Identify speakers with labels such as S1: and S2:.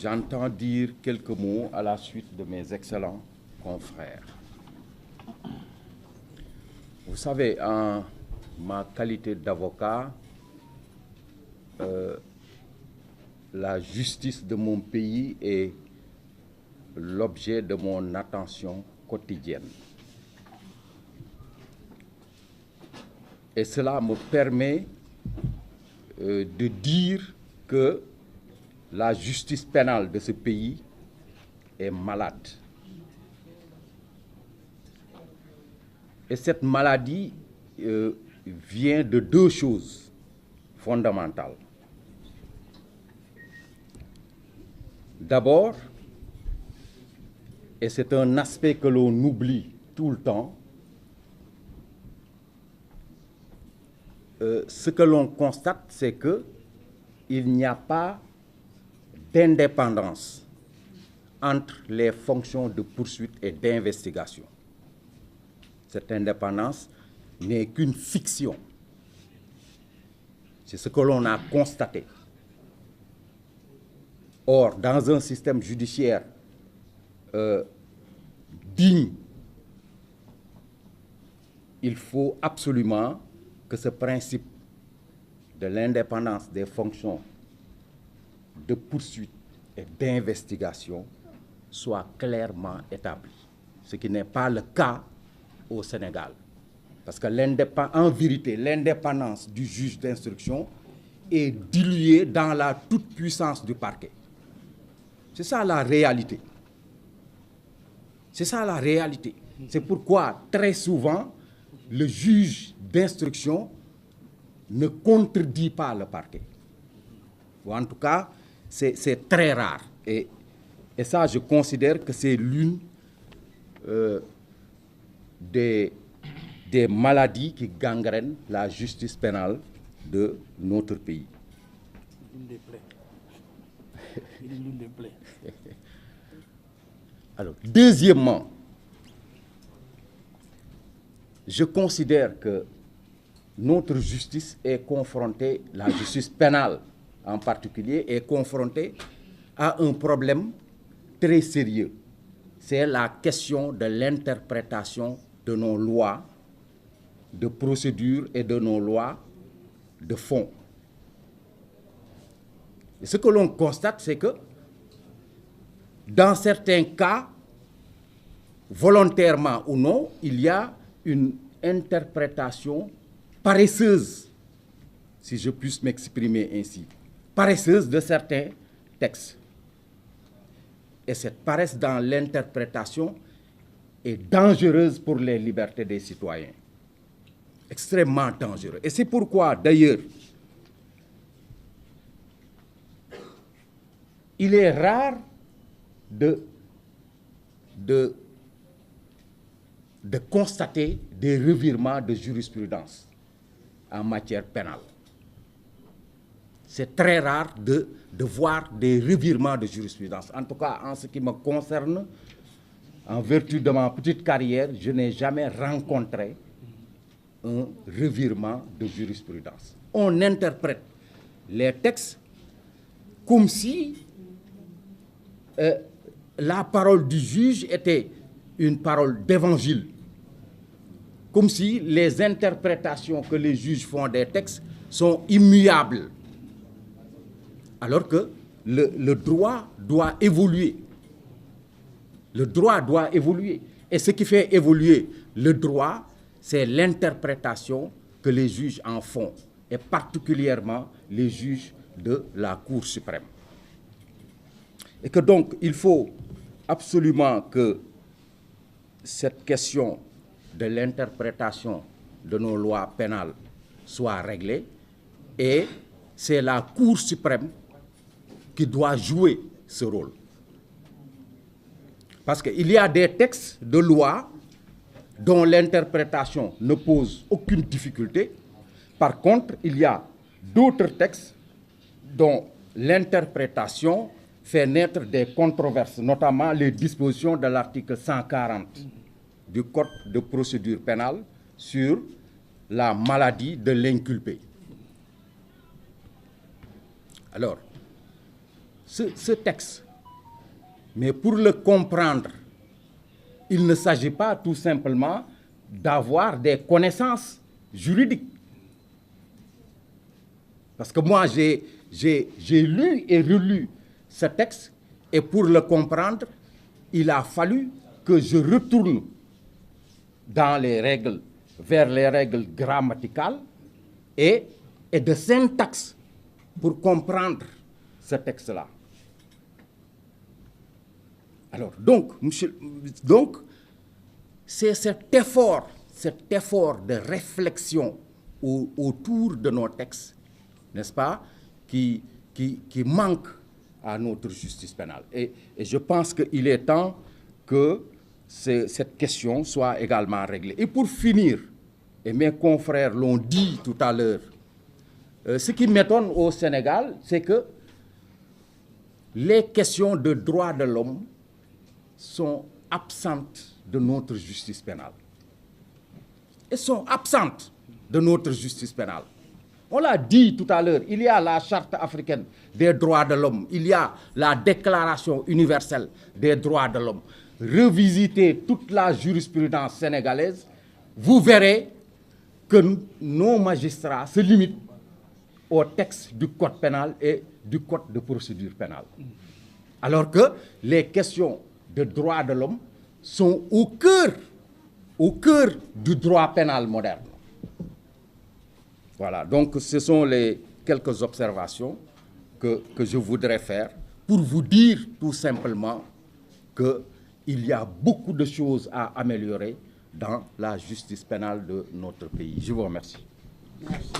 S1: j'entends dire quelques mots à la suite de mes excellents confrères. Vous savez, en ma qualité d'avocat, la justice de mon pays est l'objet de mon attention quotidienne. Et cela me permet de dire que la justice pénale de ce pays est malade. Et cette maladie vient de deux choses fondamentales. D'abord, et c'est un aspect que l'on oublie tout le temps, ce que l'on constate, c'est qu'il n'y a pas d'indépendance entre les fonctions de poursuite et d'investigation. Cette indépendance n'est qu'une fiction. C'est ce que l'on a constaté. Or, dans un système judiciaire digne, il faut absolument que ce principe de l'indépendance des fonctions de poursuite et d'investigation soit clairement établi. Ce qui n'est pas le cas au Sénégal. Parce que en vérité, l'indépendance du juge d'instruction est diluée dans la toute-puissance du parquet. C'est ça la réalité. C'est ça la réalité. C'est pourquoi, très souvent, le juge d'instruction ne contredit pas le parquet. Ou en tout cas, c'est très rare. Et ça, je considère que c'est l'une des maladies qui gangrènent la justice pénale de notre pays.
S2: L'une des plaies.
S1: Alors, deuxièmement, je considère que notre justice est confrontée, la justice pénale en particulier, est confrontée à un problème très sérieux. C'est la question de l'interprétation de nos lois de procédure et de nos lois de fond. Et ce que l'on constate, c'est que dans certains cas, volontairement ou non, il y a une interprétation paresseuse, si je puis m'exprimer ainsi, paresseuse de certains textes. Et cette paresse dans l'interprétation est dangereuse pour les libertés des citoyens. Extrêmement dangereuse. Et c'est pourquoi, d'ailleurs, il est rare de constater des revirements de jurisprudence en matière pénale. C'est très rare de voir des revirements de jurisprudence. En tout cas, en ce qui me concerne, en vertu de ma petite carrière, je n'ai jamais rencontré un revirement de jurisprudence. On interprète les textes comme si la parole du juge était une parole d'évangile, comme si les interprétations que les juges font des textes sont immuables, alors que le droit doit évoluer. Le droit doit évoluer. Et ce qui fait évoluer le droit, c'est l'interprétation que les juges en font, et particulièrement les juges de la Cour suprême. Et que donc, il faut absolument que cette question de l'interprétation de nos lois pénales soit réglée, et c'est la Cour suprême qui doit jouer ce rôle. Parce qu'il y a des textes de loi dont l'interprétation ne pose aucune difficulté. Par contre, il y a d'autres textes dont l'interprétation fait naître des controverses, notamment les dispositions de l'article 140 du Code de procédure pénale sur la maladie de l'inculpé. Alors, ce texte Mais pour le comprendre, il ne s'agit pas tout simplement d'avoir des connaissances juridiques. Parce que moi, j'ai lu et relu ce texte, et pour le comprendre, il a fallu que je retourne dans les règles, vers les règles grammaticales et de syntaxe pour comprendre ce texte-là. Alors, donc, c'est cet effort de réflexion autour de nos textes, n'est-ce pas, qui manque à notre justice pénale. Et je pense qu'il est temps que cette question soit également réglée. Et pour finir, et mes confrères l'ont dit tout à l'heure, ce qui m'étonne au Sénégal, c'est que les questions de droits de l'homme sont absentes de notre justice pénale. Elles sont absentes de notre justice pénale. On l'a dit tout à l'heure, il y a la Charte africaine des droits de l'homme, il y a la Déclaration universelle des droits de l'homme. Revisitez toute la jurisprudence sénégalaise, vous verrez que nos magistrats se limitent au texte du Code pénal et du Code de procédure pénale. Alors que les questions de droits de l'homme sont au cœur du droit pénal moderne. Voilà, donc ce sont les quelques observations que je voudrais faire pour vous dire tout simplement qu'il y a beaucoup de choses à améliorer dans la justice pénale de notre pays. Je vous remercie.
S3: Merci.